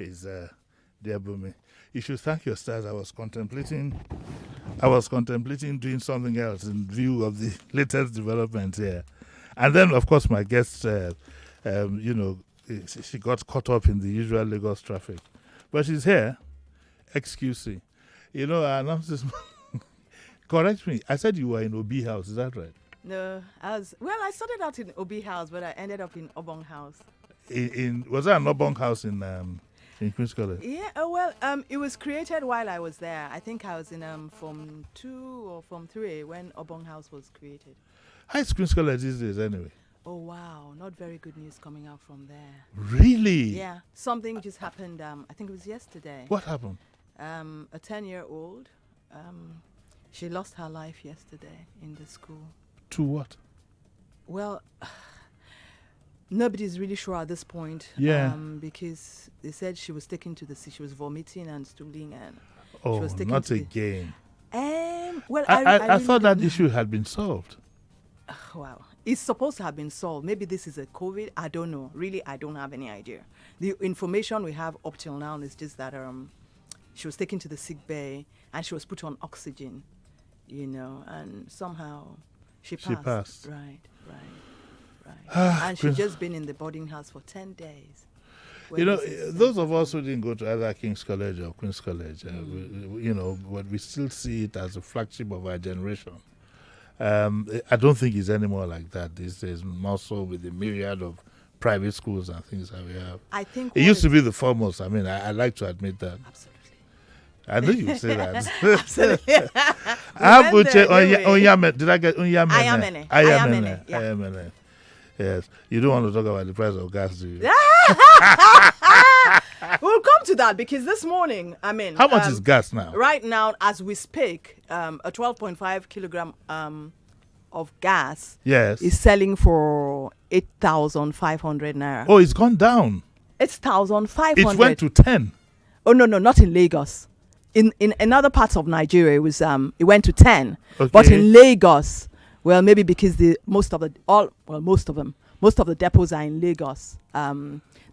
is dear Bunmi. You should thank your stars. I was contemplating doing something else in view of the latest developments here. And then, of course, my guest, she got caught up in the usual Lagos traffic. But she's here, XQC. I announced this. Correct me. I said you were in Obi House. Is that right? No, I started out in Obi House, but I ended up in Obong House. Was there an Obong House in Queen's College? Yeah, it was created while I was there. I think I was in Form 2 or Form 3 when Obong House was created. How is Queen's College these days anyway? Oh, wow. Not very good news coming out from there. Really? Yeah. Something just happened, I think it was yesterday. What happened? A 10-year-old, she lost her life yesterday in the school. To what? Well, nobody's really sure at this point. Yeah. Because they said she was taken to the sea. She was vomiting and stooling, and oh, she was taken not to again. Well, I really thought that issue had been solved. Wow. It's supposed to have been solved. Maybe this is a COVID. I don't know. Really, I don't have any idea. The information we have up till now is just that she was taken to the sick bay and she was put on oxygen, and somehow she passed. Right. And she's just been in the boarding house for 10 days. Those of us who didn't go to either King's College or Queen's College, but we still see it as a flagship of our generation. I don't think it's anymore like that these days, more so with the myriad of private schools and things that we have. I think it used to be the foremost. I mean, I like to admit that. Absolutely. I know you would say that. Absolutely. Did I get Unyamene? Ayamene. Yes. You don't want to talk about the price of gas, do you? We'll come to that because this morning, how much is gas now? Right now, as we speak, a 12.5 kilogram of gas is selling for 8,500 naira. Oh, it's gone down. 8,500. It went to 10. Oh, no, not in Lagos. In other parts of Nigeria, it went to 10. Okay. But in Lagos, well, maybe because most of the depots are in Lagos.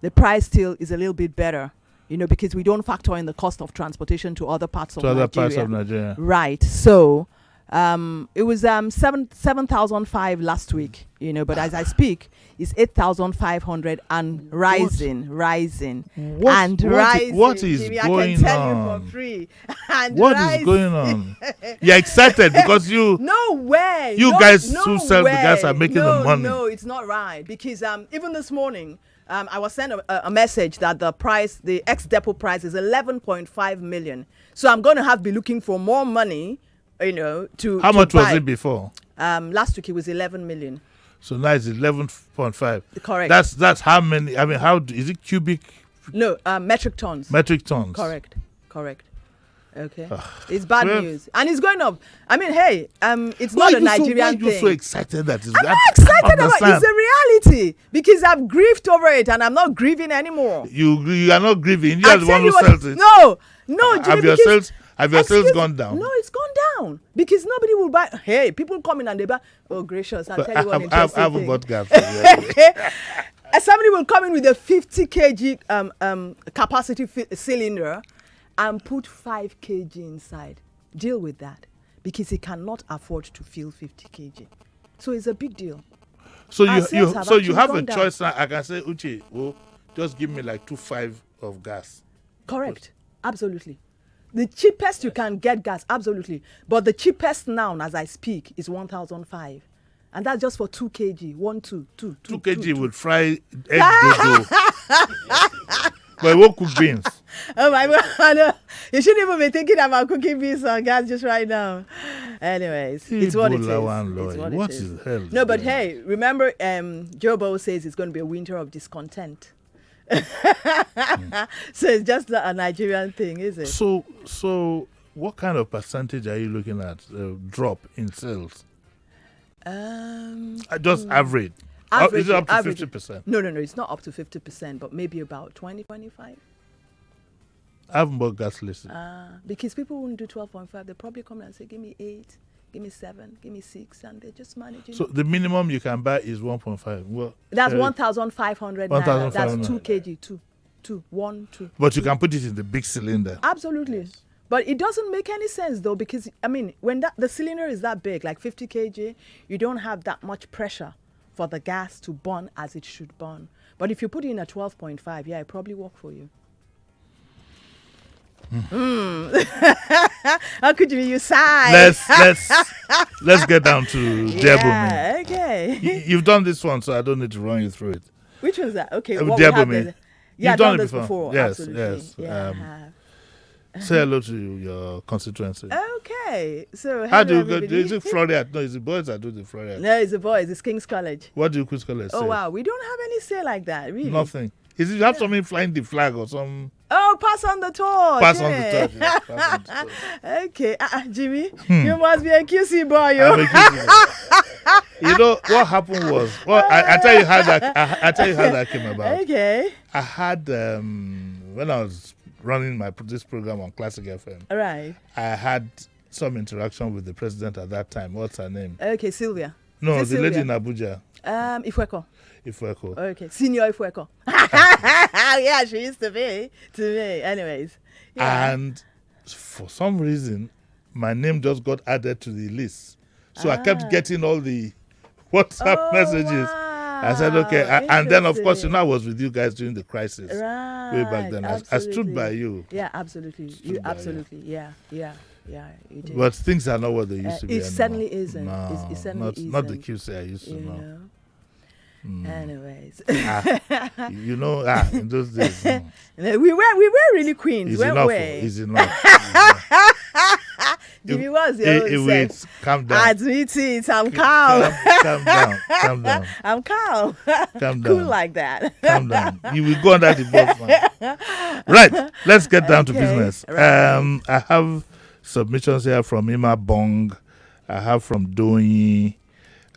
The price still is a little bit better, because we don't factor in the cost of transportation to other parts of Nigeria. Right. So it was 7,500 last week, but as I speak, it's 8,500 and rising. What and rising. What is Jimmy, going I can tell on? you for free. And what is going on? You're excited because you. No way. You guys who sell the gas are making the money. No, it's not right because even this morning. I was sent a message that the ex-depot price is 11.5 million. So I'm going to be looking for more money, to How much buy. was it before? Last week it was 11 million. So now it's 11.5. Correct. That's how many? How is it cubic? No, metric tons. Metric tons. Correct. Okay. It's bad news. And it's going up. It's not a Nigerian thing. Why are you so excited that it's I'm not excited about it. It's a reality. Because I've grieved over it and I'm not grieving anymore. You are not grieving. You are the one who sells it. No, Jimmy, have your sales gone down? No, it's gone down. Because nobody will buy. Hey, people come in and they buy. Oh, gracious. I'll tell you one interesting thing. I haven't bought gas. Somebody will come in with a 50 kg capacity cylinder and put 5 kg inside. Deal with that because he cannot afford to fill 50 kg. So it's a big deal. So you have a choice now. I can say, Uche, just give me like 2.5 of gas. Correct. Absolutely. The cheapest you can get gas, absolutely. But the cheapest now, as I speak, is 1,005. And that's just for 2 kg. 2 kg would fry egg dodo. But it won't cook beans. Oh my God. You shouldn't even be thinking about cooking beans on gas just right now. Anyways, it's what it is. What is hell? No, but hey, remember Joe Bow says it's going to be a winter of discontent. So it's just a Nigerian thing, is it? So what kind of percentage are you looking at drop in sales? Just average. Is it up to 50%? No, it's not up to 50%, but maybe about 20, 25. I haven't bought gas listed. Because people won't do 12.5. They probably come and say, give me 8, give me 7, give me 6, and they're just managing. So the minimum you can buy is 1.5. Well, that's 1,500 naira. That's 2 kg, 2 two, 1, 2. But you can put it in the big cylinder. Absolutely. But it doesn't make any sense though, because I mean, when the cylinder is that big, like 50 kg, you don't have that much pressure for the gas to burn as it should burn. But if you put it in a 12.5, yeah, it probably work for you. How could you sigh? Let's get down to Diabumi. Yeah, okay. You've done this one, so I don't need to run you through it. Which one's that? Okay, With what we have Diabumi. there. Yeah, You've I've done done it this before. before. Yes, Absolutely. yes. Yeah, I have. Say hello to your constituency. Okay, so How do you hello, go? everybody. Is it Florida? No, it's the boys that do the Florida. No, it's the boys. It's King's College. What do you Queen's College say? Oh wow, we don't have any say like that, really. Nothing. Is it you have something flying the flag or some? Oh, pass on the torch. Pass on the yeah. torch. Yeah, pass on the torch. Okay, Jimmy, you must be a QC boy, yo. I'm a kid. You know what happened was, well, I tell you how that I tell you how that came about. Okay. I had when I was running this program on Classic FM, All right. I had some interaction with the president at that time. What's her name? Okay, Sylvia. No, Is it the lady in Sylvia? Abuja. Ifweko. Ifweko. Okay, Senior Ifweko. Yeah, she used to be to me. Anyways. Yeah. And for some reason, my name just got added to the list. So I kept getting all the WhatsApp messages. I said, okay. And then, of course, I was with you guys during the crisis way back then. I stood by you. Yeah, absolutely. You absolutely. Yeah. You did. But things are not what they used to be It anymore. certainly isn't. No, It certainly isn't. not the QC I used to You know. know. Anyways. In those days. we were really queens, It's weren't enough. we? It's enough. Jimmy was the old Wait, calm down. Admit it, I'm calm. Calm down. Calm down. I'm calm. Calm down. Cool like that. Calm down. You will go under the bus now. Right. Let's get down to business. Right. I have submissions here from Ima Bong. I have from Doyi.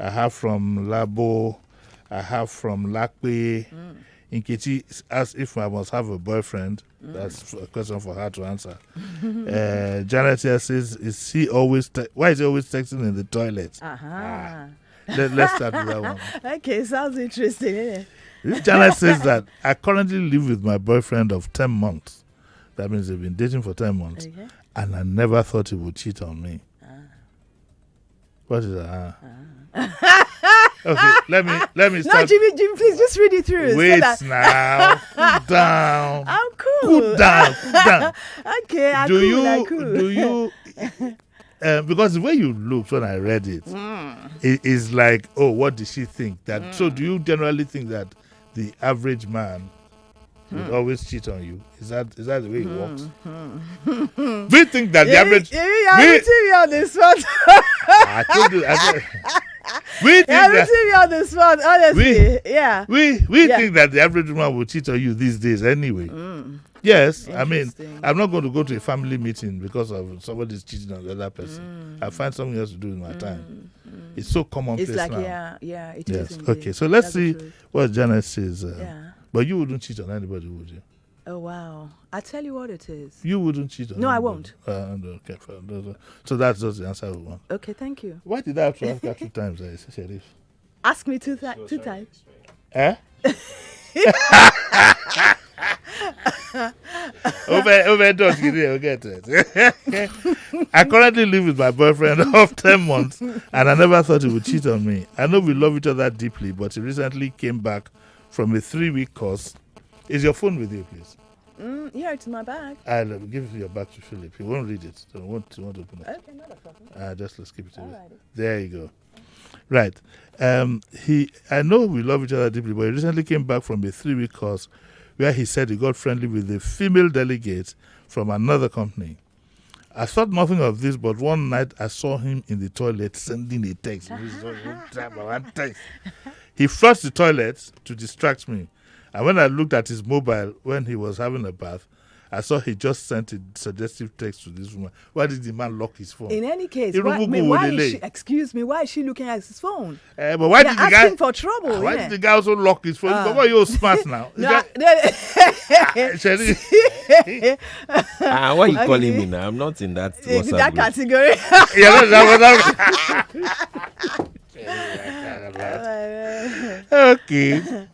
I have from Labo. I have from Lakwe. Nkechi asked if I must have a boyfriend. That's a question for her to answer. Janet here says, why is he always texting in the toilet? Let's start with that one. Okay, sounds interesting, isn't it? This Janet says that I currently live with my boyfriend of 10 months. That means they've been dating for 10 months. Okay. And I never thought he would cheat on me. What is that? Okay, let me start. No, Jimmy, please just read it through. Wait so that now. Cool down. I'm cool. Cool down. Okay, I'm Do cool. you because the way you looked when I read it, it is like, oh, what did she think? So do you generally think that the average man would always cheat on you? Is that the way it works? Do you think that the average? You're putting me on the spot. I told you. We think You're putting me on the spot, honestly. we think that the average woman will cheat on you these days anyway. Yes, I mean, I'm not going to go to a family meeting because of somebody's cheating on the other person. I find something else to do in my time. It's so commonplace It's like, now. it Yes. is. Okay, so let's That's see true. what Janet says. Yeah. But you wouldn't cheat on anybody, would you? Oh, wow. I tell you what it is. You wouldn't cheat on No, I anybody. Okay, fine. So that's just the answer we want. Okay, thank you. Why did I have to ask her 2 times, Sheriff? Ask me two times. Eh? Overdose, we'll get it. I currently live with my boyfriend of 10 months, and I never thought he would cheat on me. I know we love each other deeply, but he recently came back from a 3-week course. Is your phone with you, please? Yeah, it's in my bag. I'll give your back to Philip. He won't read it. So he won't open it. Okay, not a problem. Let's keep it to Alrighty. There you go. Right. I know we love each other deeply, but he recently came back from a 3-week course where he said he got friendly with a female delegate from another company. I thought nothing of this, but one night I saw him in the toilet sending a text. He flushed the toilet to distract me. And when I looked at his mobile when he was having a bath, I saw he just sent a suggestive text to this woman. Why did the man lock his phone? In any case, Why why is she, excuse me, why is she looking at his phone? But why did the guy asking for trouble? Why did the guy also lock his phone? But why are you smart now? No, Why are you calling me now? I'm not in that in WhatsApp that group. category. Okay.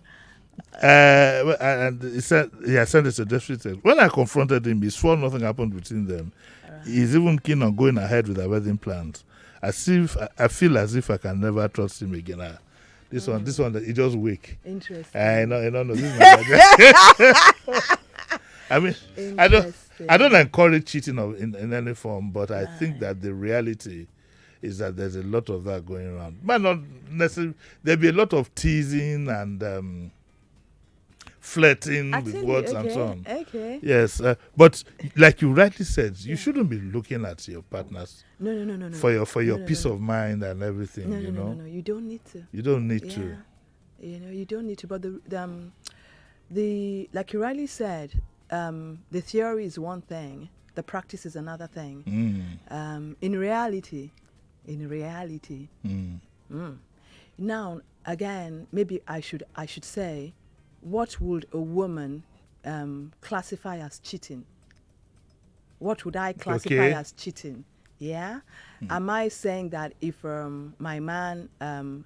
And he said he had sent us a desperate text. When I confronted him, he swore nothing happened between them. He's even keen on going ahead with their wedding plans. I feel as if I can never trust him again. This one, that he just wake. Interesting. I know. This is my I mean, I don't encourage cheating in any form, but I think that the reality is that there's a lot of that going around. But not necessarily. There'll be a lot of teasing and flirting with words and so on. Okay. Yes, but like you rightly said, you shouldn't be looking at your partners. No. For your peace of mind and everything. No. You don't need to. You don't need to. You don't need to. But the like you rightly said, the theory is one thing, the practice is another thing. In reality. Now, again, maybe I should say, what would a woman classify as cheating? What would I classify as cheating? Yeah? Am I saying that if my man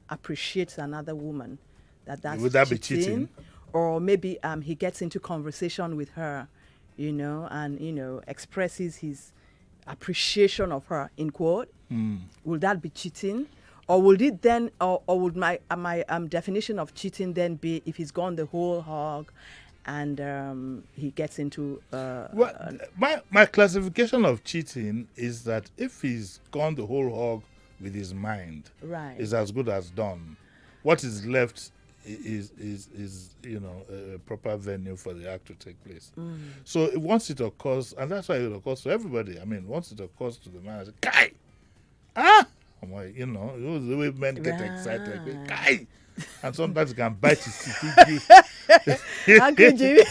appreciates another woman, that's would that cheating? be cheating? Or maybe he gets into conversation with her, and, expresses his appreciation of her, in quote. Will that be cheating? Or would it then, or would my definition of cheating then be if he's gone the whole hog and he gets into... my classification of cheating is that if he's gone the whole hog with his mind, is as good as done. What is left is a proper venue for the act to take place. So once it occurs, and that's why it occurs to everybody. I mean, once it occurs to the man, I say, Kai! I'm like, the way men get excited, like, Kai! And sometimes you can bite his teeth. Uncle Jimi.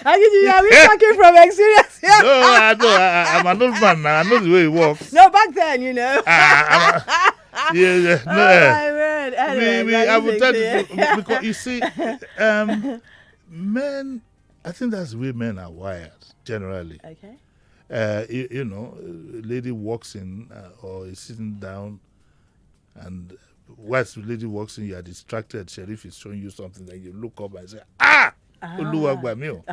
Uncle Jimi, are we talking from experience? No, I know. I'm an old man now. I know the way it works. No, back then, No. My word. Anyway, I would tell you, because you see, men, I think that's the way men are wired, generally. Okay. A lady walks in or is sitting down, and whilst the lady walks in, you are distracted. Sheriff is showing you something, then you look up and say, Oluwagbami.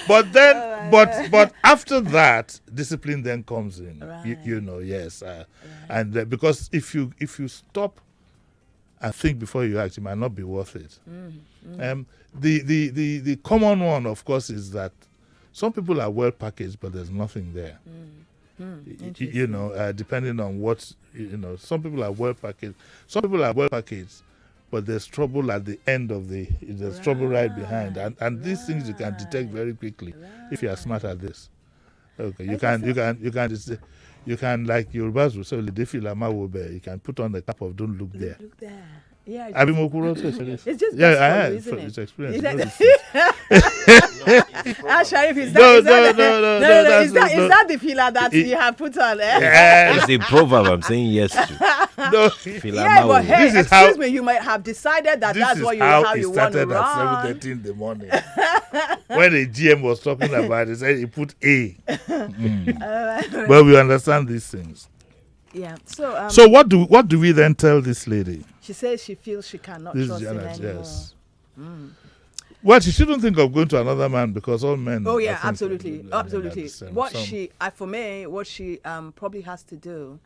But then, but after that, discipline then comes in. Right. Yes, and because if you stop and think before you act, it might not be worth it. The common one, of course, is that some people are well packaged, but there's nothing there. Depending on what some people are well packaged. Some people are well packaged, but there's trouble at the end of there's trouble right behind, and these things you can detect very quickly if you are smart at this. Okay, you can like Yorubas will say, you can put on the cap of "Don't look there." Look there. Yeah. It's just I had. It's experience. Sharif, is No. Is that the filler that you have put on? It's a proverb I'm saying yes to. No. Yeah, but hey, This is how- excuse me, you might have decided that that's what how you want to started run. at 7:30 in the morning. When the GM was talking about it, he said he put A. But we understand these things. Yeah. So So what do we then tell this lady? she says she feels she cannot This trust is him Janet, anymore. yes. Well, she shouldn't think of going to another man because all men. Oh I yeah, think, absolutely. are the same. What Some- for me, what she probably has to do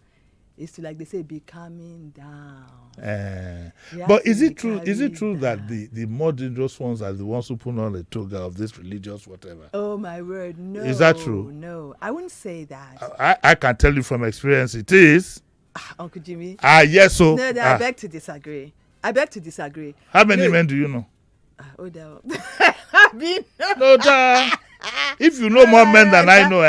is to, like they say, be calming down. But is it true? Basically Is it true that that. the more dangerous ones are the ones who put on a toga of this religious whatever? Oh my word, no. Is that true? No, I wouldn't say that. I can tell you from experience it is. Uncle Jimi. Yes. So No, I beg to disagree. how many No. men do you know? No. No, if you know more men than I know,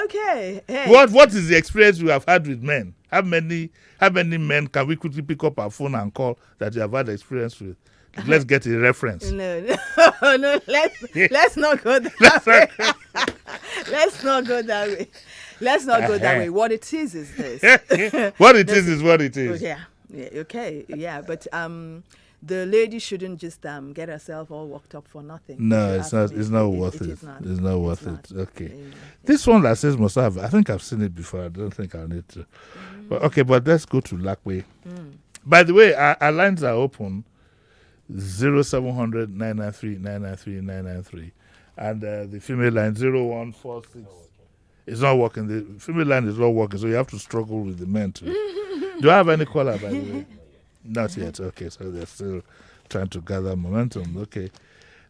Okay. Hey. What is the experience you have had with men? How many men can we quickly pick up our phone and call that you have had experience with? Let's get a reference. No. Let's not go that way. Let's not go that way. Let's not go that way. What it is this. What it is what it is. Yeah. Okay. Yeah. But the lady shouldn't just get herself all worked up for nothing. No, it's not. It's not worth it. It's not. It's not worth It's it. not. Okay. This one that says Musav, I think I've seen it before. I don't think I'll need to. But okay, but let's go to Lakwe. By the way, our lines are open 0700 993 993 993. And the female line 0146. It's not working. The female line is not working, so you have to struggle with the men too. Do I have any caller, by the way? Not yet. Okay, so they're still trying to gather momentum. Okay.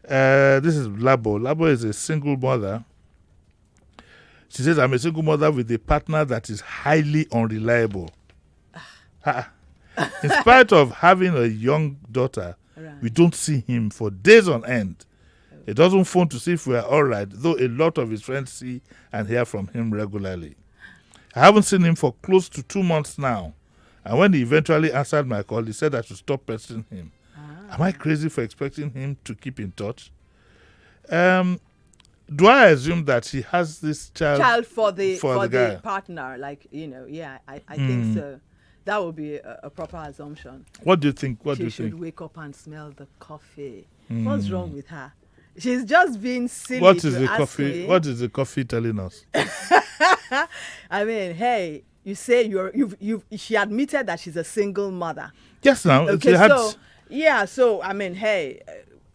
This is Labo. Labo is a single mother. She says, I'm a single mother with a partner that is highly unreliable. In spite of having a young daughter, we don't see him for days on end. He doesn't phone to see if we are all right, though a lot of his friends see and hear from him regularly. I haven't seen him for close to 2 months now. And when he eventually answered my call, he said I should stop pestering him. Am I crazy for expecting him to keep in touch? Do I assume that he has this child for the guy? partner? Like, yeah, I think so. That would be a proper assumption. What do you think? She should wake up and smell the coffee. What's wrong with her? She's just being silly. What is the coffee? What is the coffee telling us? I mean, hey, you say she admitted that she's a single mother. Yes, now. Okay, so I mean, hey,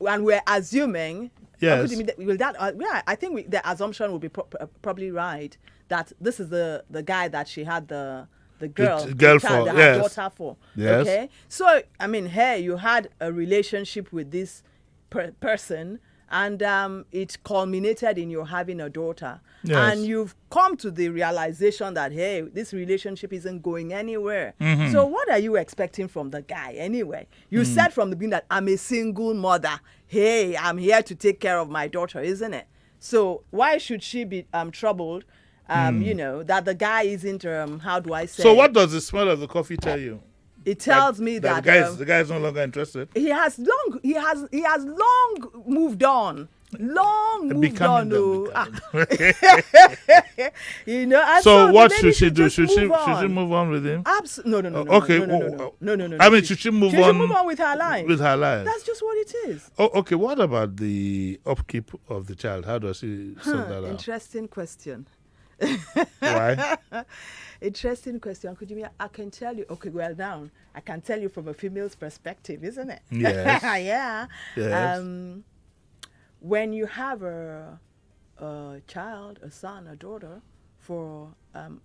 and we're assuming. Yes. I think the assumption would be probably right that this is the guy that she had the daughter for. Yes. Okay, so I mean, hey, you had a relationship with this person. And it culminated in you having a daughter. Yes. And you've come to the realization that, hey, this relationship isn't going anywhere. So what are you expecting from the guy anyway? You said from the beginning that I'm a single mother. Hey, I'm here to take care of my daughter, isn't it? So why should she be troubled, that the guy isn't, how do I say? So what does the smell of the coffee tell you? It tells me that the guy is no longer interested. He has long moved on. So what should she do? Should she move on with him? No. Okay. No. I mean, should she move on? She should move on with her life. With her life. That's just what it is. Oh, okay. What about the upkeep of the child? How does she sort that out? Interesting question. Why? Interesting question. Could you? I can tell you. Okay, well now I can tell you from a female's perspective, isn't it? Yes. Yeah. Yes. When you have a child, a son, a daughter, for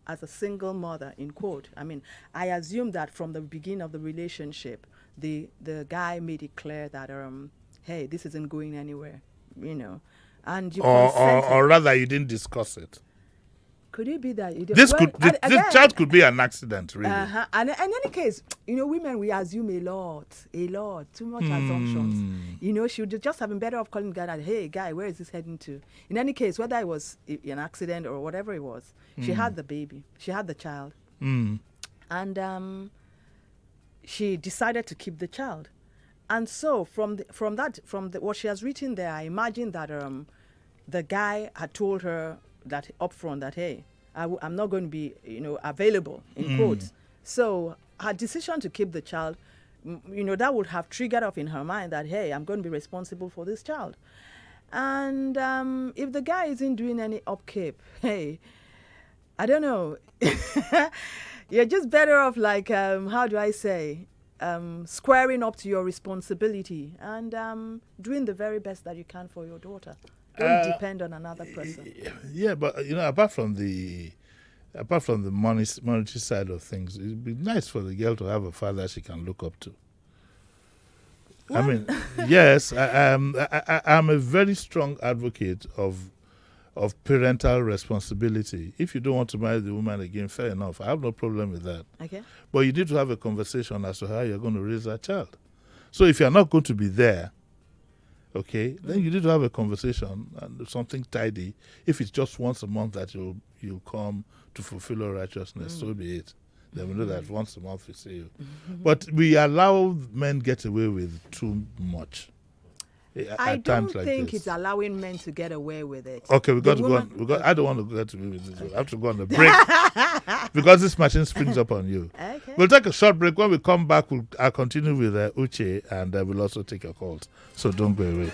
as a single mother, in quote, I mean, I assume that from the beginning of the relationship, the guy made it clear that hey, this isn't going anywhere, and you or rather, you didn't discuss it. Could it be that you this child could be an accident, really? And in any case, women, we assume a lot, too much assumptions. She would just have been better off calling the guy that, hey, guy, where is this heading to? In any case, whether it was an accident or whatever it was, she had the baby, she had the child, and she decided to keep the child. And so from what she has written there, I imagine that the guy had told her that upfront that, hey, I'm not going to be available, in quotes. So her decision to keep the child, that would have triggered off in her mind that, hey, I'm going to be responsible for this child. And if the guy isn't doing any upkeep, hey, I don't know. You're just better off, like, how do I say, squaring up to your responsibility and doing the very best that you can for your daughter. Don't depend on another person. Yeah, but apart from the monetary side of things, it'd be nice for the girl to have a father she can look up to. What? I mean, yes, I'm a very strong advocate of parental responsibility. If you don't want to marry the woman again, fair enough. I have no problem with that. Okay. But you need to have a conversation as to how you're going to raise that child. So if you're not going to be there, okay, then you need to have a conversation and something tidy. If it's just once a month that you'll come to fulfill your righteousness, so be it. Then we know that once a month we see you. But we allow men get away with too much. I don't think it's allowing men to get away with it. Okay, we got to go on. I don't want to get away with this. I have to go on the break because this machine springs up on you. Okay. We'll take a short break. When we come back, I'll continue with Uche, and we'll also take your calls. So don't go away.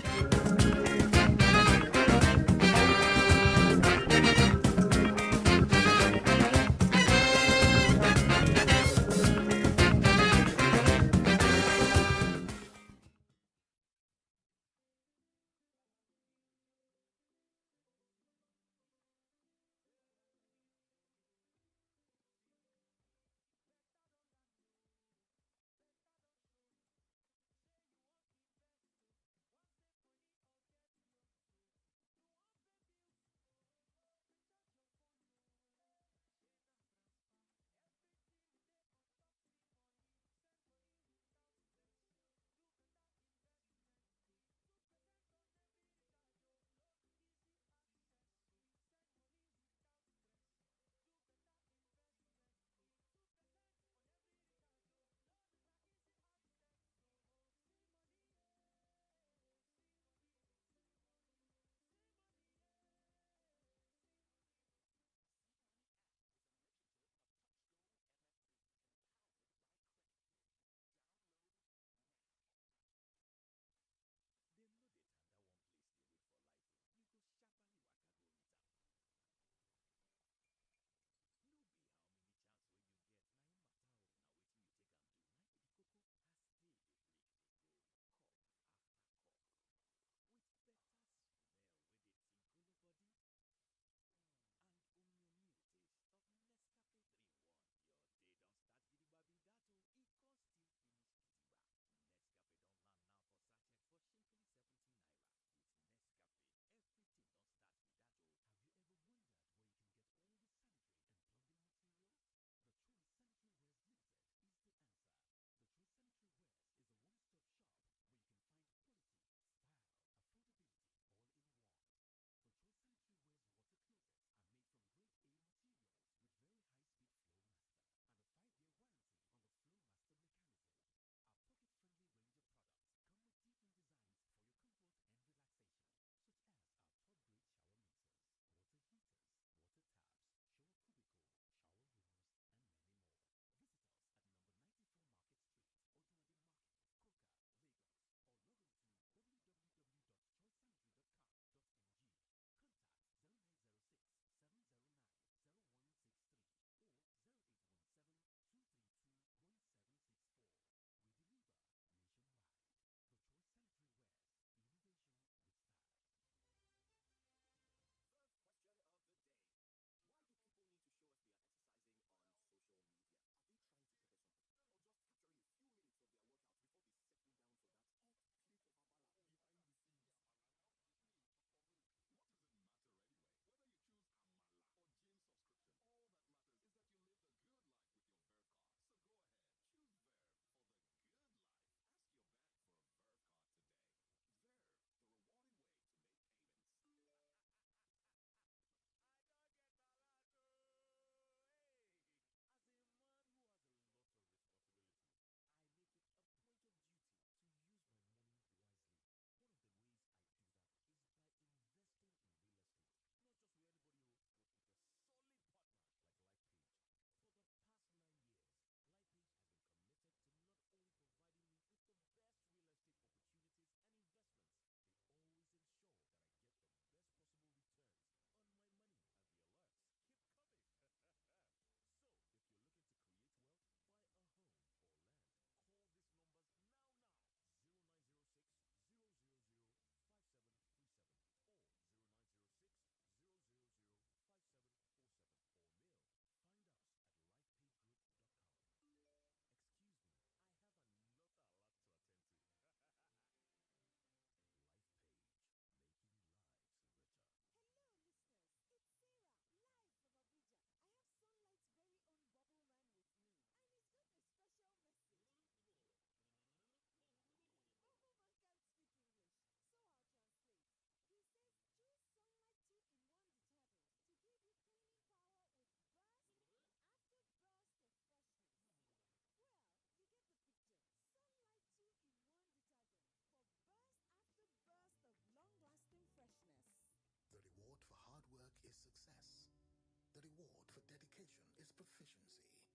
is proficiency,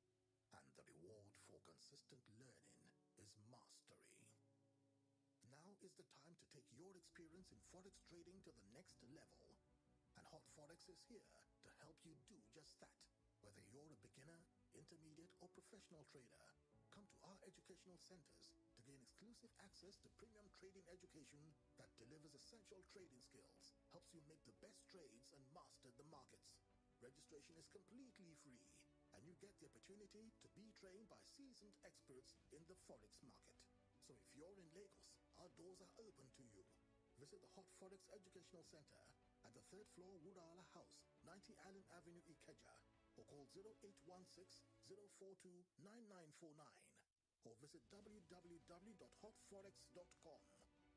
and the reward for consistent learning is mastery. Now is the time to take your experience in forex trading to the next level. And Hot Forex is here to help you do just that. Whether you're a beginner, intermediate, or professional trader, come to our educational centers to gain exclusive access to premium trading education that delivers essential trading skills, helps you make the best trades, and master the markets. Registration is completely free, and you get the opportunity to be trained by seasoned experts in the forex market. So if you're in Lagos, our doors are open to you. Visit the Hot Forex Educational Center at the 3rd floor Woodala House, 90 Island Avenue, Ikeja, or call 0816-042-9949, or visit www.hotforex.com.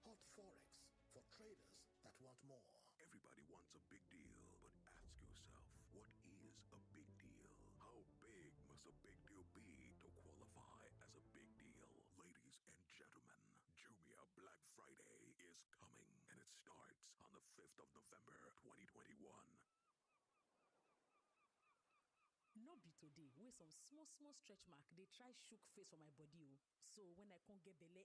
Hot Forex, for traders that want more. Everybody wants a big deal, but ask yourself, what is a big deal? How big must a big deal be to qualify as a big deal? Ladies and gentlemen, Jumia Black Friday is coming, and it starts on the 5th of November, 2021. No be today wey some small stretch mark dey try shook face for my body o. So when I come get belle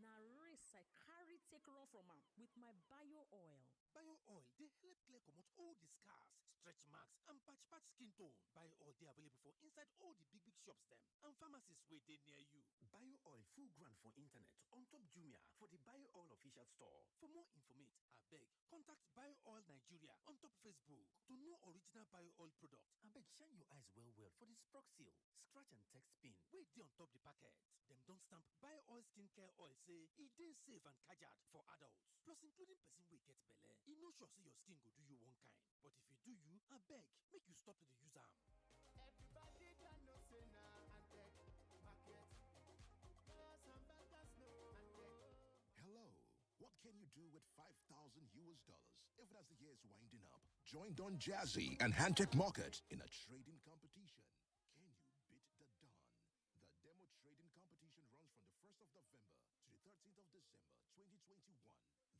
na race I carry take run from am with my bio oil. Bio oil dey help clear comot all the scars, stretch marks and patch skin tone. Bio oil dey available for inside all the big shops dem and pharmacies wey dey near you. Bio oil full ground for internet on top Jumia for the Bio oil official store. For more informate, abeg contact Bio Oil Nigeria on top Facebook to know original bio oil product. Abeg shine your eyes well for the sprock seal, scratch and text pin wey dey on top the packet. Dem don stamp Bio Oil skincare oil say e dey safe and kajad for adults, plus including person wey get belle. E no sure say your skin go do you one kind, but if e do you, abeg make you stop to dey use am. Everybody can know say na Antec market. Some bankers know Antec. Hello. What can you do with $5,000 if as the year is winding up? Join Don Jazzy and Handtech Market in a trading competition. Can you beat the Don? The demo trading competition runs from the 1st of November to the 13th of December 2021.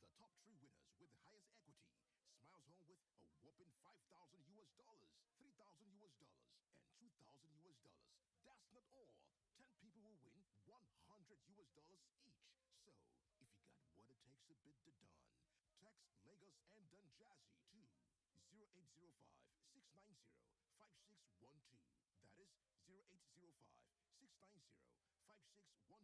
The top 3 winners with the highest equity smiles home with a whopping $5,000, $3,000 and $2,000. That's not all. 10 people will win $100 each. So, if you got what it takes to beat the Don, text Lagos and Don Jazzy to 0805-690-5612. That is 0805-690-5612. Or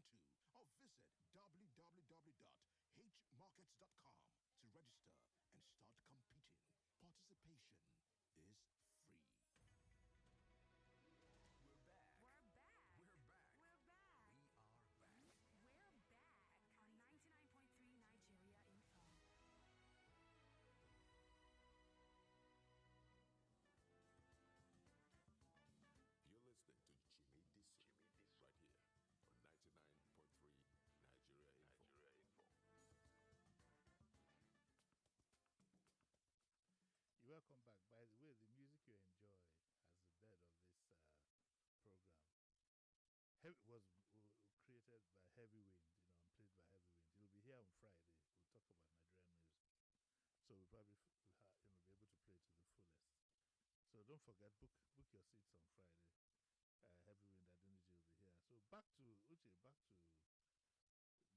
visit www.hmarkets.com to register and start competing. Participation is free. We're back. We're back. We're back. We're back. We are back. We're back on 99.3 Nigeria Info. You're listening to Jimi Disu right here on 99.3 Nigeria Info. You're welcome back. By the way, the music you enjoy as the bed of this program was created by Heavy Wind, and played by Heavy Wind. He'll be here on Friday. We'll talk about Nigerian music. So we'll probably be able to play it to the fullest. So don't forget, book your seats on Friday. Heavy Wind Adeniji will be here. So back to Uche, back to this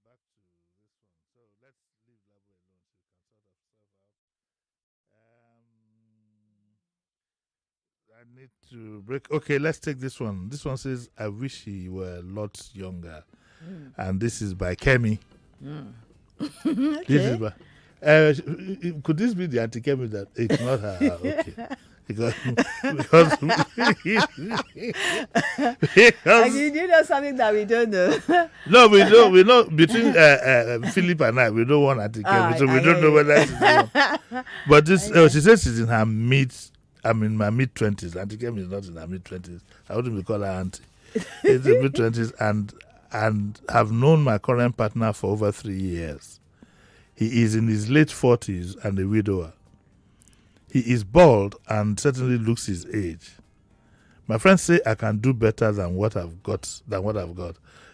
one. So let's leave Labo alone so we can sort ourselves out. I need to break. Okay, let's take this one. This one says, I wish he were a lot younger. And this is by Kemi. Okay. This is by, could this be the Auntie Kemi that it's not her? Okay. Because You know something that we don't know. No, we know between Philip and I, we don't want Auntie Kemi, so we don't know whether she's the one. But this, she says she's in her my mid-20s. Auntie Kemi is not in her mid-20s. I wouldn't call her auntie. It's in mid-20s and have known my current partner for over 3 years. He is in his late 40s and a widower. He is bald and certainly looks his age. My friends say I can do better than what I've got.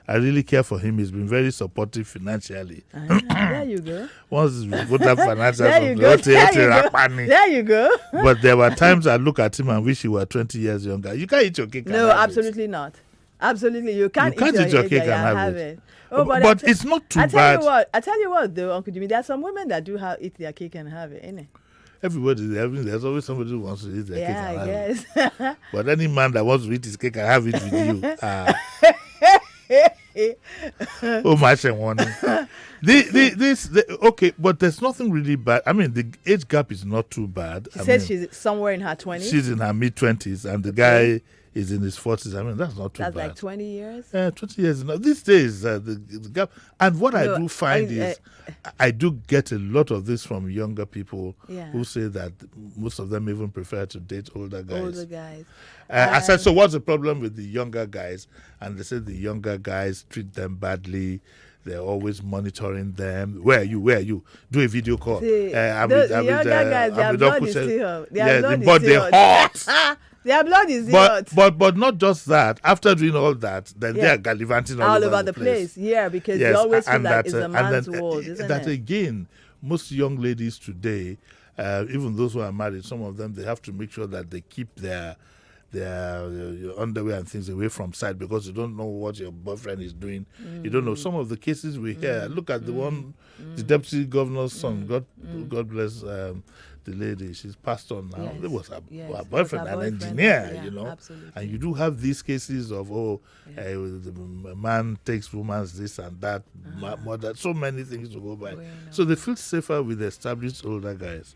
I really care for him. He's been very supportive financially. There you go. Once we put up financials, There you go. There you go. But there were times I look at him and wish he were 20 years younger. You can't eat your cake. No, absolutely not. Absolutely, you can't eat your cake and have it. Oh, but it's not too bad. I tell you what, though, Uncle Jimmy, there are some women that do eat their cake and have it, innit? There's always somebody who wants to eat their cake and have it. Guess. But any man that wants to eat his cake and have it with you, oh my warning. Okay, but there's nothing really bad. I mean, the age gap is not too bad. She says she's somewhere in her 20s. She's in her mid-20s, and the guy is in his 40s. I mean, that's not too bad. That's like 20 years? 20 years. No, these days, the gap. And what I do find is, I do get a lot of this from younger people who say that most of them even prefer to date older guys. I said, so what's the problem with the younger guys? And they said the younger guys treat them badly. They're always monitoring them. Where are you? Do a video call. See, the younger guys, their blood is still hot. Their blood is hot. But not just that. After doing all that, then they are gallivanting all over the place. Yeah, because you always feel like it's a man's world, isn't that it? Again, most young ladies today, even those who are married, some of them, they have to make sure that they keep their underwear and things away from sight because you don't know what your boyfriend is doing. You don't know. Some of the cases we hear, look at the one, the deputy governor's son, God bless the lady, she's passed on now. It was her boyfriend, an engineer, Absolutely. And you do have these cases of, the man takes woman's this and that, mother, so many things to go by. So they feel safer with established older guys.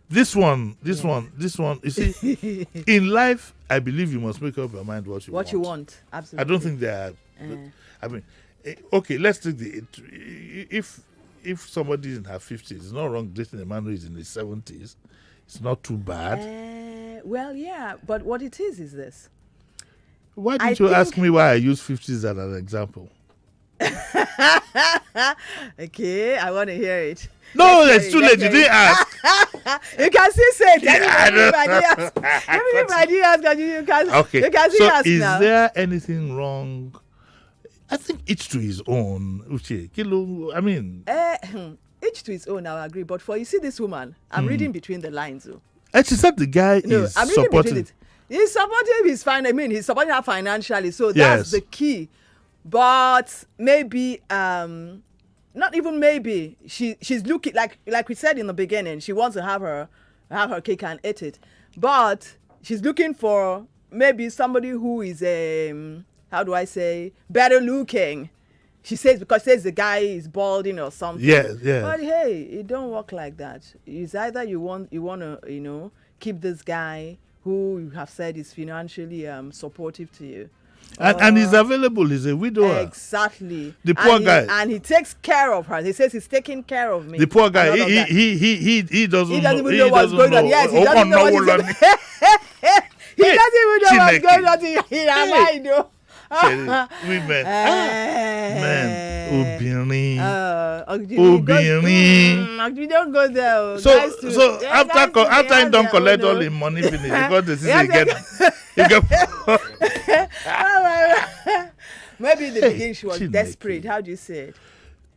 This one, you see, in life, I believe you must make up your mind what you want. Absolutely. I don't think they are, I mean, okay, let's take if somebody is in her 50s, it's not wrong dating a man who is in his 70s. It's not too bad. Well, yeah, but what it is this. Why didn't you ask me why I use 50s as an example? Okay, I want to hear it. No, it's too late. You didn't ask. You can still say it. You can still ask is now. there anything wrong? I think each to his own. Uche, Kilo, I mean. Each to his own, I agree. But for you see this woman, I'm reading between the lines. And she said the guy is I'm reading supporting. between it. He's supporting his he's supporting her financially. So that's the key. But maybe, not even maybe, she's looking, like we said in the beginning, she wants to have her cake and eat it. But she's looking for maybe somebody who is how do I say, better looking. She says because the guy is balding or something. Yeah. But hey, it don't work like that. It's either you want to keep this guy who you have said is financially supportive to you. And he's available. He's a widower. Exactly. The poor guy. And he takes care of her. He says he's taking care of me. The poor guy. He doesn't know what's going on. Yes, he doesn't know what's going on. He doesn't even know what's going on in her mind, though. Women. Men. We don't go there. So after he don't collect all the money finish, because they see he get maybe in the beginning she was desperate. How do you say it?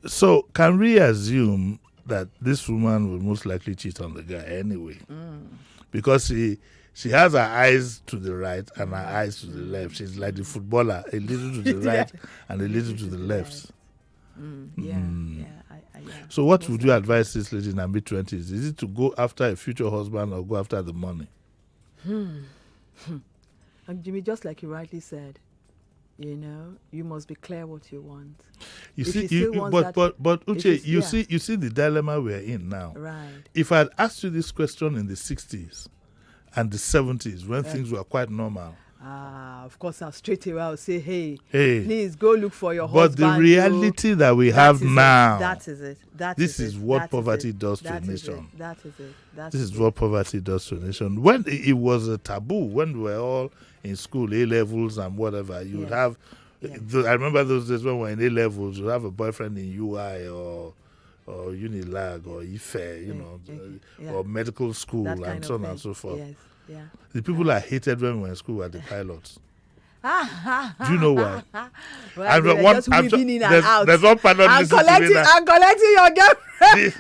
So can we assume that this woman will most likely cheat on the guy anyway? Because she has her eyes to the right and her eyes to the left. She's like the footballer, a little to the right and a little to the left. So what would you advise this lady in her mid-20s? Is it to go after a future husband or go after the money? And Jimmy, just like you rightly said, you must be clear what you want. You see, but Uche, you see the dilemma we're in now. Right. If I had asked you this question in the 60s and the 70s when things were quite normal. Of course, I'll straight away I'll say, hey, please go look for your husband. But the reality that we have now, that is it. This is what poverty does to a nation. That is it. This is what poverty does to a nation. When it was a taboo, when we were all in school, A-levels and whatever, you would have, I remember those days when we were in A-levels, you'd have a boyfriend in UI or Unilag or IFE, or medical school and so on and so forth. Yes. Yeah. The people I hated when we were in school were the pilots. Do you know why? Well, And they were one- just I'm weaving ju- in and out. there's one pilot I'm listening to me now. I'm collecting your girlfriend.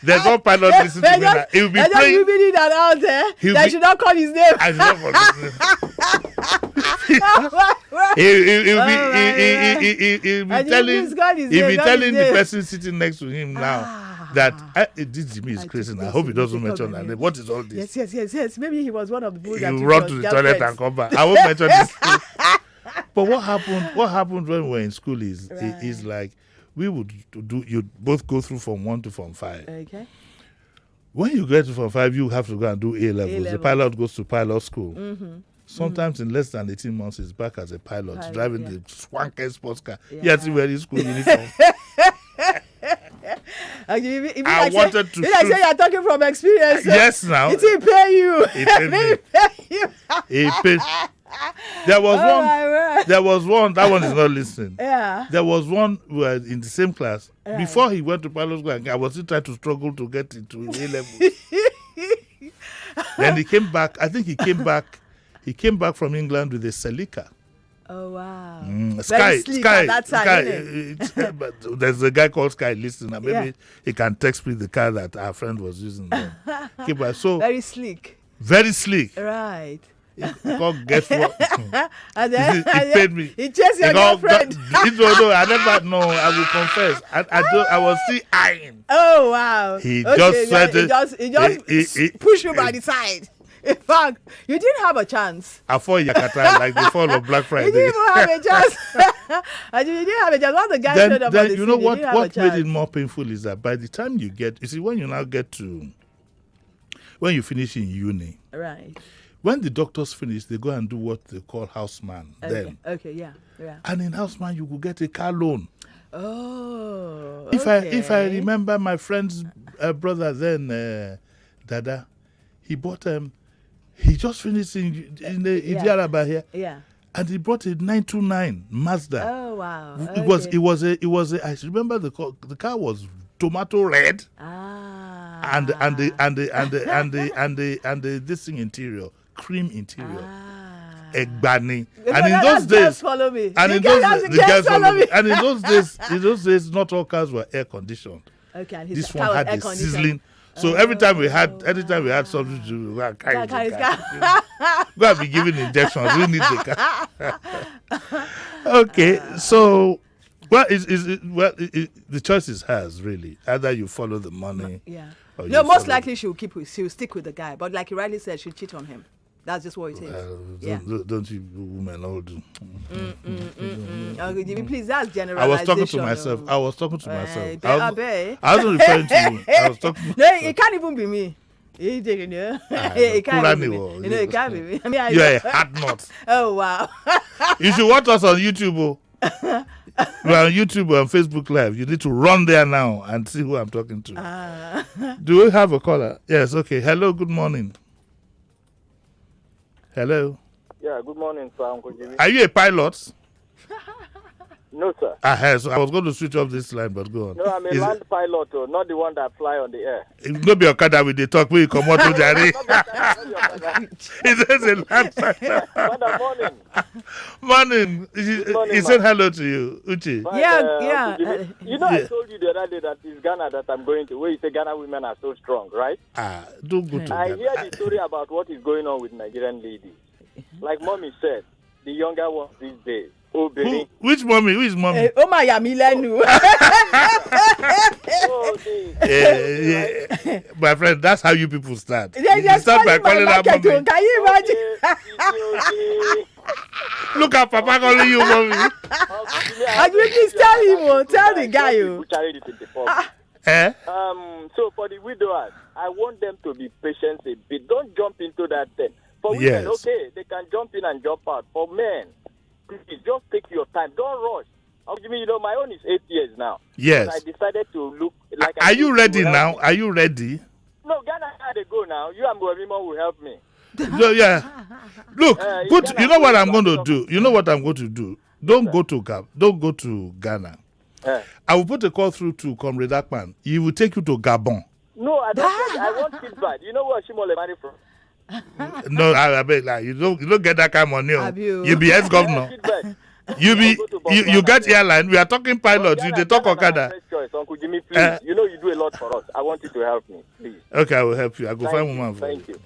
There's one pilot listening to me now. He'll be They're just playing. weaving in and out there. He'll They be- should not call his name. I love He'll be And telling. please call his He'll name, be call telling his the name. person sitting next to him now that this Jimi is crazy. I hope he doesn't mention that name. What is all this? Yes. Maybe he was one of the people that He'll took run your to the toilet and come back. I won't mention this. But what happened when we were in school is like we would do. You both go through from 1 to from 5. Okay. When you get to from 5, you have to go and do A levels. The pilot goes to pilot school. Sometimes in less than 18 months, he's back as a pilot, driving the swanky sports car. Yes, he wears his school uniform. I wanted to. You like say you're talking from experience. Yes, now. It will pay you. He paid me. He paid. There was one. My word. There was one. That one is not listening. Yeah. There was one who was in the same class. Before he went to pilot school, I was still trying to struggle to get into A level. Then he came back. I think he came back. He came back from England with a Celica. Oh wow. Sky. At that time, innit? But there's a guy called Sky listening. Maybe he can text me the car that our friend was using then. Came back. So Very sleek. very sleek. Right. God, guess what? And then He paid me. He chased your He called- girlfriend. No, I never. No, I will confess. I was still eyeing. Oh wow. He just said he just pushed you by the side. In fact, you didn't have a chance. I fought Yakata like the fall of Black You Friday. didn't even have a chance. And you didn't have a chance. When the guy showed up on Then the you know scene, what? didn't have a What made it chance. more painful is that by the time you get, you see, when you now get to, when you finish in uni, Right. when the doctors finish, they go and do what they call houseman. Okay. Then, Okay. Yeah. and in houseman, you could get a car loan. Oh. If I remember my friend's brother then, Dada, he bought he just finished in Idiaraba here, Yeah. and he brought a 929 Mazda. Oh wow. It was a I remember the car was tomato red and the this thing interior, cream interior. Egbani. And in those days, follow me. and in those days, not all cars were air conditioned. Okay, and his This car one was had the air-conditioned. sizzling. So anytime we had something to do, go and be giving injections. We need the car. Okay, so the choice is hers really. Either you follow the money. Yeah. or No, you most follow- likely she'll stick with the guy. But like you rightly said, she'll cheat on him. That's just what it is. Yeah. Don't you women all do? Okay, Jimmy, please, that's I generalization. was talking to myself. oh. I was talking to myself. I I wasn't referring to you. I was talking. No, it can't even be me. It can't even be me. Kurani, You know, it can't be me. I mean, I You're a know. hard nut. Oh, wow. You should watch us on YouTube. We're on YouTube and Facebook Live. You need to run there now and see who I'm talking to. Do we have a caller? Yes, okay. Hello, good morning. Hello. Yeah, good morning, sir, Uncle Jimmy. Are you a pilot? No, sir. So I was going to switch off this line, but go on. No, I'm a land pilot, not the one that fly on the air. It no be Okada with the talk when you come out to Jari. He says a land pilot. Father, morning. Morning. He said hello to you, Uchi. But, Yeah. Uncle Jimmy, you know, I told you the other day that it's Ghana that I'm going to, where you say Ghana women are so strong, right? Don't go to I Ghana. hear the story about what is going on with Nigerian ladies. Like mommy said, the younger ones these days. Oh, baby. Which mommy? Who is mommy? Oh, my Yamilenu. My friend, that's how you people start. They You just start by calling calling my her market. mommy. Can you imagine? Look at Papa calling you mommy. Actually, please tell him, tell the guy. So for the widowers, I want them to be patient a bit. Don't jump into that thing. For women, Yes. okay, they can jump in and jump out. For men, please just take your time. Don't rush. You know, my own is 8 years now. Yes. But I decided to look like. Are you ready now? Are you ready? No, Ghana had to go now. You and Bohemimo will help me. No, yeah. Look, you know what I'm going to do? You know what I'm going to do? Don't go to Ghana. I will put a call through to Comrade Akpan. He will take you to Gabon. No, I don't. I want feedback. You know where Shimole married from? No, I beg, like, you don't get that kind of money. Have you? You be ex-governor. You get airline. We are talking pilot. You they talk Okada. First choice, Uncle Jimmy, please. You know you do a lot for us. I want you to help me, please. Okay, I will help you. I go Thank find you. woman for Thank you. you.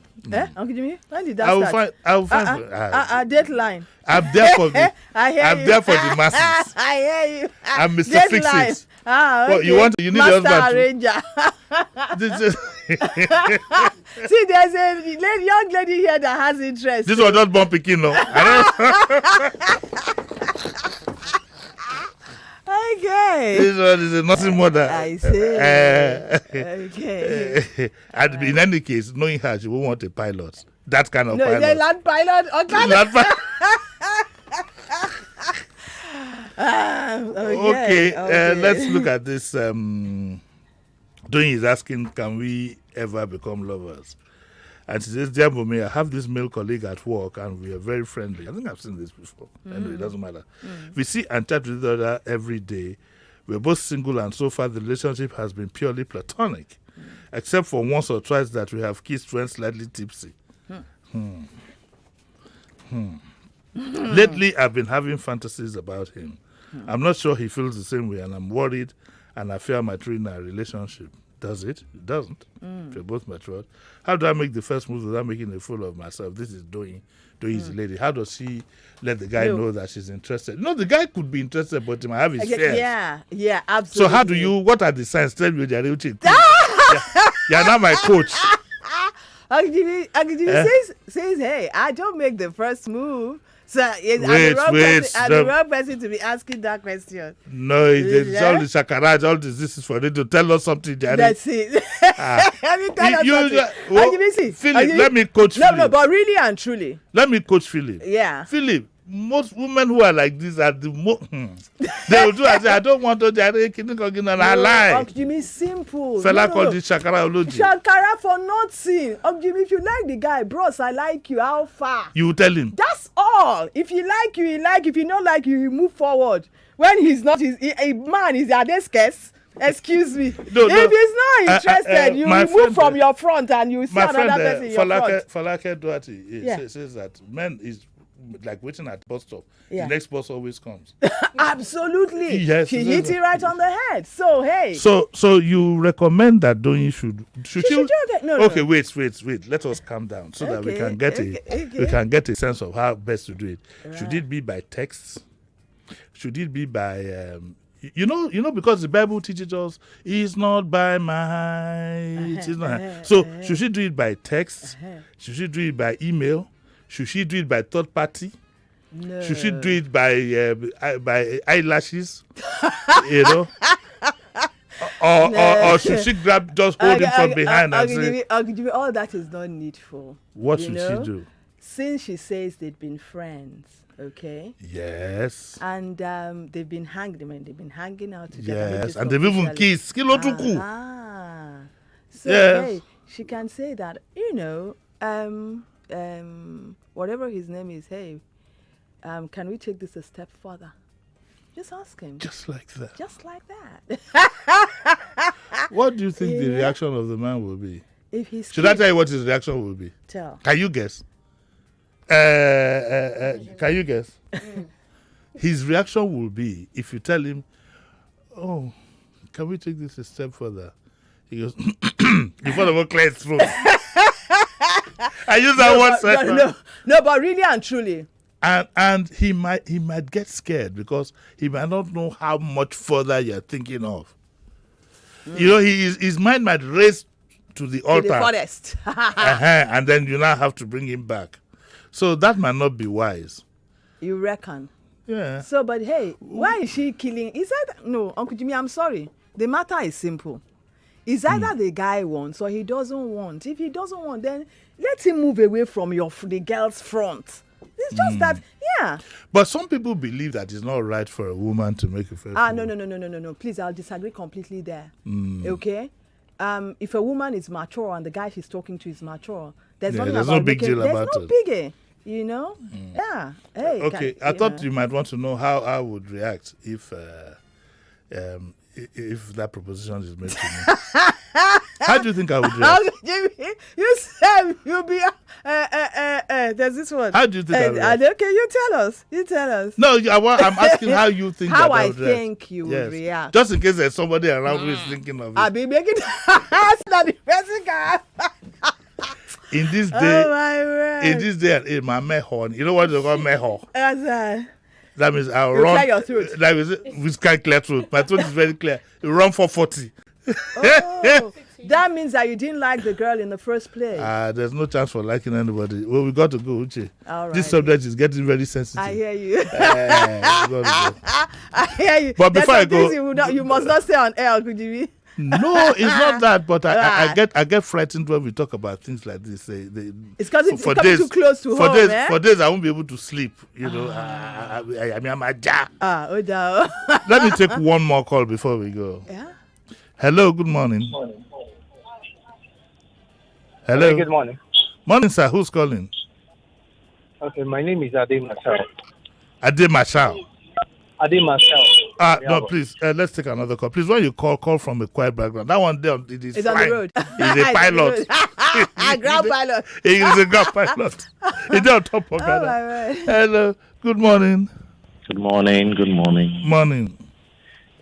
Uncle Jimmy, when did that I will start? find. Deadline. I'm there for the. I hear I'm you. there for the masses. I hear you. I'm Mr. Deadline. Fix It. Okay. What, you need Master the husband arranger. This is- See, there's a young lady here that has interest. This was just born picking, no. Okay. This one is nothing more than. I see. Okay. And in any case, knowing her, she won't want a pilot. That kind of No, pilot. the land pilot. Okay. Land pi- Okay. Okay, let's look at this. Doing is asking, can we ever become lovers? And she says, dear Bunmi, I have this male colleague at work and we are very friendly. I think I've seen this before. Anyway, it doesn't matter. We see and chat with each other every day. We're both single and so far the relationship has been purely platonic. Except for once or twice that we have kissed when slightly tipsy. Lately, I've been having fantasies about him. I'm not sure he feels the same way, and I'm worried, and I fear I might ruin our relationship. Does it? It doesn't. We're both matured. How do I make the first move without making a fool of myself? This is doing the lady. How does she let the guy know that she's interested? No, the guy could be interested, but he might have his fears. Yeah, absolutely. So how do you? What are the signs? Tell me, you're you're not my coach. Jimmy says, hey, I don't make the first move. So I'm the wrong person to be asking that question. No, it's all the shakaraj, all this is for them to tell us something. That's it. Let me tell you something. Philip, let me coach Philip. No, but really and truly. Let me coach Philip. Yeah. Philip, most women who are like this are the they will do as I don't want to I lie. Jimmy, simple. Fella called this Shakara Oloji. Shakara for nothing. Jimmy, if you like the guy, bros, I like you. How far? You will tell him. That's all. If you like you, you like. If you don't like you, you move forward. When he's not, a man is at this case. Excuse me. No, if he's not interested, you move from your front and you see another person in your front. Falake Duarte says that men is like waiting at bus stop. The next bus always comes. Absolutely. Yes, she hit it right on the head. So hey. So you recommend that Doyin should you? No. Okay, wait. Let us calm down so that we can get a sense of how best to do it. Right. Should it be by text? Should it be by you know, because the Bible teaches us it's not by might. It's not. So should she do it by text? Should she do it by email? Should she do it by third party? No. Should she do it by eyelashes? You know? Or should she just hold him from behind and say... all that is not needful. What should she do? Since she says they've been friends, okay? Yes. And they've been hanging out together. Yes, and they've even kissed. So, hey, she can say that, whatever his name is, hey, can we take this a step further? Just ask him. Just like that. Just like that. What do you think the reaction of the man will be? If he's Should I tell you what his reaction will be? Tell. Can you guess? Can you guess? His reaction will be if you tell him, "Oh, can we take this a step further?" He goes, "Before the word clear his throat." I use that word. No, but really and truly. And he might get scared because he might not know how much further you're thinking of. You know, his mind might race to the altar. To the forest. And then you now have to bring him back. So that might not be wise. You reckon? Yeah. So, but hey, why is she killing? He said, no, Uncle Jimmy, I'm sorry. The matter is simple. It's either the guy wants or he doesn't want. If he doesn't want, then let him move away from the girl's front. It's just that, yeah. But some people believe that it's not right for a woman to make a first move. No. Please, I'll disagree completely there. Okay? If a woman is mature and the guy she's talking to is mature, there's no big deal about it. There's no biggie, you know? Yeah. Hey. Okay, I thought you might want to know how I would react if that proposition is made to me. How do you think I would react? You said you'll be There's this one. How do you think I react? Okay, you tell us. You tell us. No, I'm asking how you think How that I would react. think you would react. Just in case there's somebody around who is thinking of it. I'll be making that's not the person guy. In this day, Oh my word. in this day and age, my mehon. You know what they call mehon? That's That means I'll You run. clear your throat. That means with clear throat. My throat is very clear. You run for 40. oh, that means that you didn't like the girl in the first place. There's no chance for liking anybody. Well, we got to go, Uche. All right. This subject is getting very sensitive. I hear you. We got to go. I hear you. But There's before I some things go- you must not say on air, could you be? No, it's not that. But I get frightened when we talk about things like this. It's because it's coming too close to for home, days, eh? For days, I won't be able to sleep. You know, I mean, I'm a jar. Oda. Let me take one more call before we go. Yeah. Hello, good morning. Hello. Hey, good morning. Morning, sir. Who's calling? Okay, my name is Ade Marshall. Ade Marshall. Ade Marshall. No, please, let's take another call. Please, when you call from a quiet background, that one there, it is It's on fine. the road. It's a pilot. Ground pilot. It is a ground pilot. It's on top of Oh, that. my word. Hello, good morning. Good morning. Good morning. Morning.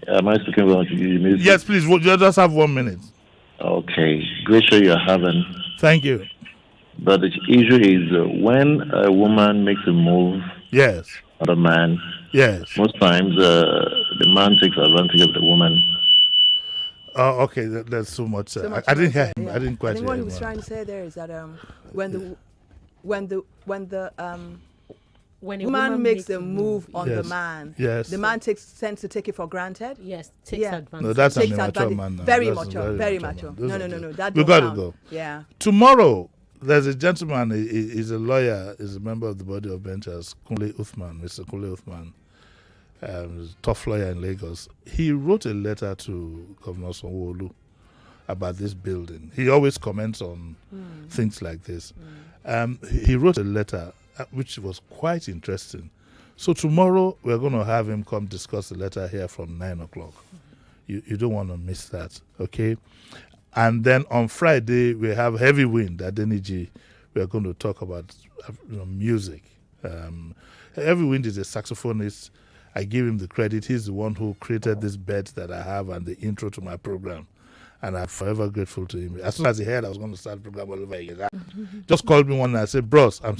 Am I speaking about you? Yes, please. You just have 1 minute. Okay. Great show you're having. Thank you. But the issue is when a woman makes a move Yes. on a man, Yes. most times the man takes advantage of the woman. Oh, okay. There's so much. I didn't hear him. I didn't quite I think hear what he him. was trying to say there is that when the woman makes a move on the Yes. man, Yes. the man tends to take it for granted. Yes, takes advantage. No, that's an Takes immature advantage. man now. Very That's a mature. Very mature. man. No. That We don't got to count. go. Yeah. Tomorrow, there's a gentleman. He's a lawyer. He's a member of the body of benchers. Kunle Uthman, Mr. Kunle Uthman, he's a tough lawyer in Lagos. He wrote a letter to Governor Sanwo-Olu about this building. He always comments on things like this. He wrote a letter which was quite interesting. So tomorrow we're going to have him come discuss the letter here from 9 o'clock. You don't want to miss that, okay? And then on Friday we have Heavy Wind at Deniji. We are going to talk about music. Heavy Wind is a saxophonist. I give him the credit. He's the one who created this bed that I have and the intro to my program. And I'm forever grateful to him. As soon as he heard I was going to start the program all over again, just called me one and I said, Bros, I'm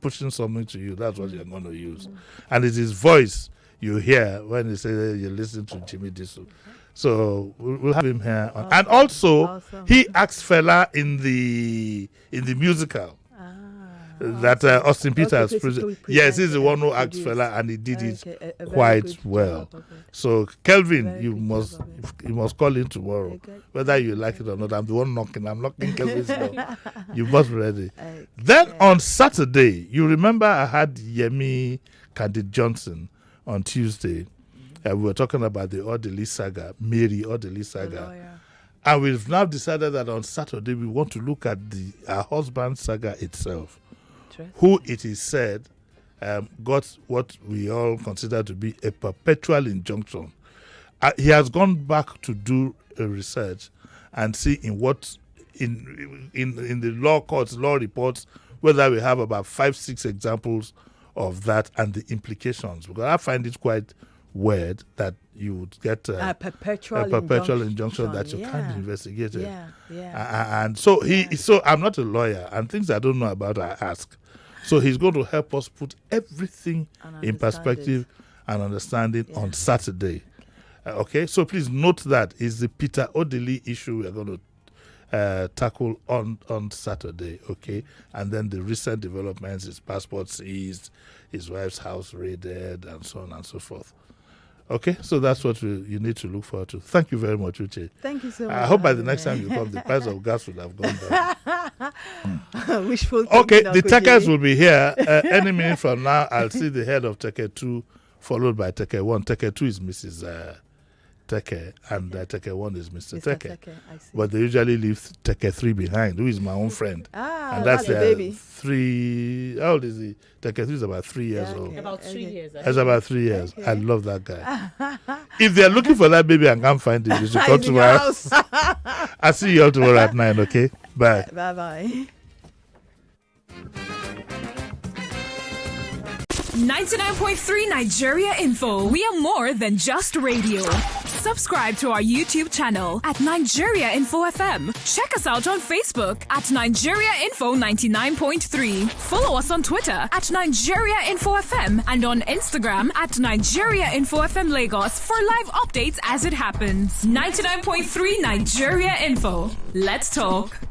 pushing something to you. That's what you're going to use. And it's his voice you hear when he says you're listening to Jimi Disu. So we'll have him here. And also, he asked Fela in the musical. That Austin Peters, yes, he's the one who asked Fela, and he did it quite well. So Kelvin, you must call in tomorrow, whether you like it or not. I'm the one knocking. I'm knocking Kelvin's door. You must be ready. Then on Saturday, you remember I had Yemi Candid Johnson on Tuesday. We were talking about the Odeli saga, Mary Odeli saga. And we've now decided that on Saturday we want to look at our husband saga itself, who it is said got what we all consider to be a perpetual injunction. He has gone back to do a research and see in the law courts, law reports, whether we have about 5-6 examples of that and the implications. Because I find it quite weird that you would get a perpetual injunction that you can't investigate it. And so so I'm not a lawyer, and things I don't know about I ask. So he's going to help us put everything in perspective and understanding on Saturday. Okay, so please note that is the Peter Odili issue we are going to tackle on Saturday. Okay, and then the recent developments: his passport seized, his wife's house raided, and so on and so forth. Okay, so that's what you need to look forward to. Thank you very much, Uche. Thank you so much. I hope by the next time you come, the price of gas would have gone down. Wishful thinking. Okay, the Tekers will be here. Any minute from now, I'll see the head of Teke 2, followed by Teke 1. Teke 2 is Mrs. Teke, and Teke 1 is Mr. Teke. But they usually leave Teke 3 behind, who is my own friend. And that's their baby. 3. How old is he? Teke 3 is about 3 years old. About 3 years. That's about 3 years. I love that guy. If they're looking for that baby and can't find it, they should come to my house. I'll see you all tomorrow at 9, okay? Bye. Bye-bye. .3 Nigeria Info. We are more than just radio. Subscribe to our YouTube channel at Nigeria Info FM. Check us out on Facebook at Nigeria Info 99.3. Follow us on Twitter at Nigeria Info FM and on Instagram at Nigeria Info FM Lagos for live updates as it happens. 99.3 Nigeria Info. Let's talk.